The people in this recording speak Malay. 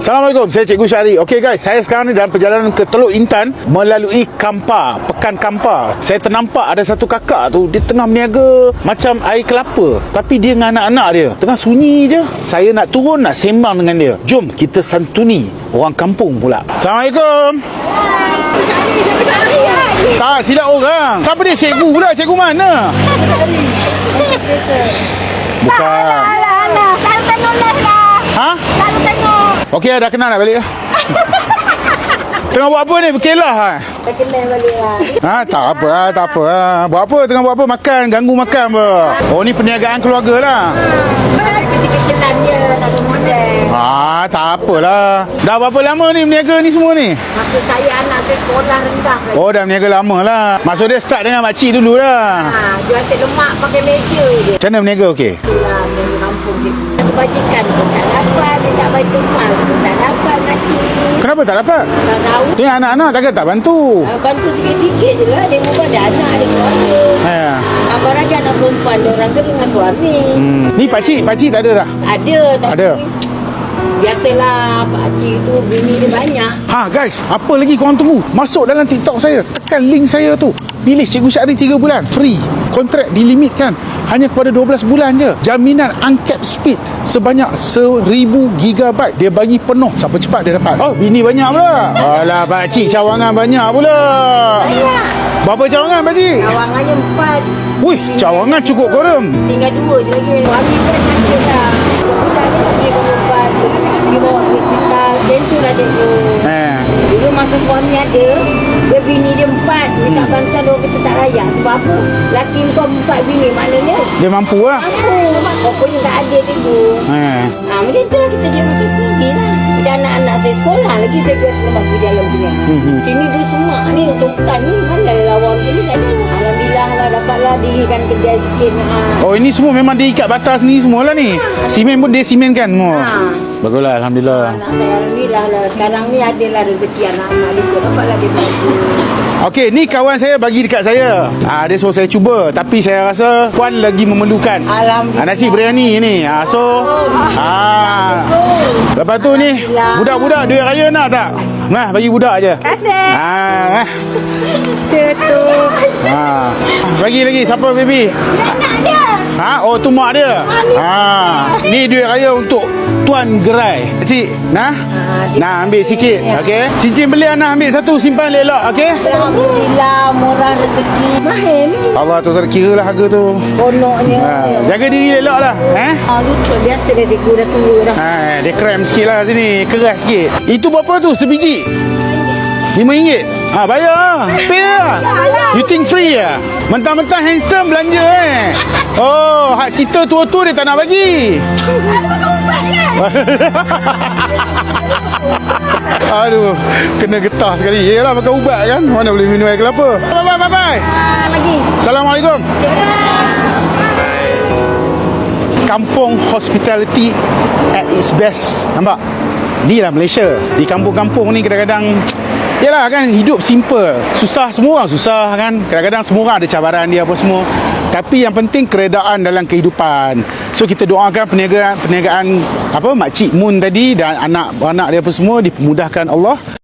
Assalamualaikum, saya Cikgu Syari. Okey guys, saya sekarang ni dalam perjalanan ke Teluk Intan melalui Kampar, Pekan Kampar. Saya ternampak ada satu kakak tu, dia tengah meniaga macam air kelapa, tapi dia dengan anak-anak dia tengah sunyi je. Saya nak turun nak sembang dengan dia. Jom kita santuni orang kampung pula. Assalamualaikum. Tak silap orang. Siapa dia? Cikgu pula. Cikgu mana? Bukan. Lalu tengok lah. Ha? Lalu tengok. Okey, dah kenal dah balik. Tengah buat apa ni? Berkelah ha? Dah kenal balik lah. Ha, tak apa lah, tak apa lah. Buat apa? Tengah buat apa? Makan, ganggu makan apa? Oh, ni perniagaan keluarga lah. Kecil-kecilan je, tak ada model. Ah, tak apalah. Dah berapa lama ni berniaga ni semua ni? Masa saya anak ke sekolah rendah lagi. Oh, dah berniaga lama lah. Maksud dia start dengan makcik dulu lah. Jual nasi lemak pakai meja je. Macam mana berniaga okey? Itulah yang kampung je. Kebajikan pun tak dapat, minta bantu mal pun tak dapat makcik ni. Kenapa tak dapat? Tak tahu. Tengok anak-anak takkan tak bantu. Bantu sikit-sikit je lah. Dia pun ada anak, ada keluarga. Ha. Abang Raja anak perempuan, dia orang ke dengan suami. Ni pakcik tak ada dah? Ada, tapi Ada. biasalah pakcik tu bini dia banyak. Ha guys, apa lagi korang tunggu? Masuk dalam TikTok saya, tekan link saya tu. Pilih Cikgu Syari 3 bulan free. Kontrak dilimitkan hanya kepada 12 bulan je. Jaminan uncapped speed sebanyak 1000 GB. Dia bagi penuh. Siapa cepat dia dapat. Oh, bini banyak pula. Alah, pakcik cawangan banyak pula. Banyak. Berapa cawangan pakcik? Cawangannya 4. Wih, cawangan cukup korang. Tinggal 2 je lagi. Suami pun sakit lah. Budak dia pergi berubat. Pergi bawa ke hospital. Tentu lah dia tu. Dulu masa suami ada, dia bini dia 4. Minta bantuan dia kita tak layak. Sebab apa? Laki kau 4 bini. Maknanya Dia mampu lah. mampu. Pokoknya tak ada dia tu. Macam tu lah kita dia makan sendiri lah. Macam anak-anak saya sekolah lagi saya buat rumah pergi jalan punya. Sini dulu semua ni untuk hutan ni mana lawan ni tak ada. Alhamdulillah lah dapatlah dirikan kedai sikit. Oh, ini semua memang diikat batas ni semualah ni. Simen pun dia simenkan semua. Baguslah, Alhamdulillah. Anak saya alhamdulillah lah. Sekarang ni adalah rezeki anak-anak dia pun dapatlah dia bantu. Okey, ni kawan saya bagi dekat saya. Dia suruh saya cuba, tapi saya rasa puan lagi memerlukan. Alhamdulillah. Nasi biryani ni. Lepas tu ni, budak-budak duit raya nak tak? Nah, bagi budak je. Kasih. Dia tu. Bagi lagi siapa baby? Anak dia. Oh, tu mak dia. Ni duit raya untuk Tuan Gerai. Cik, nah ambil sikit, okey. Cincin belian nak ambil satu, simpan elok, okey? Alhamdulillah murah rezeki. Mahal ni. Allah tu kira lah harga tu. Konoknya. Jaga diri elok lah, Lupa biasa dia dah tua dah. Dia krem sikit lah sini, keras sikit. Itu berapa tu sebiji? RM5. Bayar lah. Pay lah. You think free lah? Mentang-mentang handsome belanja Oh, hak kita tua-tua dia tak nak bagi. Aduh, kena getah sekali. Yelah, makan ubat kan, mana boleh minum air kelapa. Bye-bye. Lagi. Assalamualaikum. Kampung hospitality at its best. Nampak? Ni lah Malaysia. Di kampung-kampung ni kadang-kadang yalah kan, hidup simple. Susah, semua orang susah kan. Kadang-kadang semua orang ada cabaran dia apa semua. Tapi yang penting keredaan dalam kehidupan. So kita doakan perniagaan makcik Mun tadi dan anak-anak dia apa semua dipermudahkan Allah.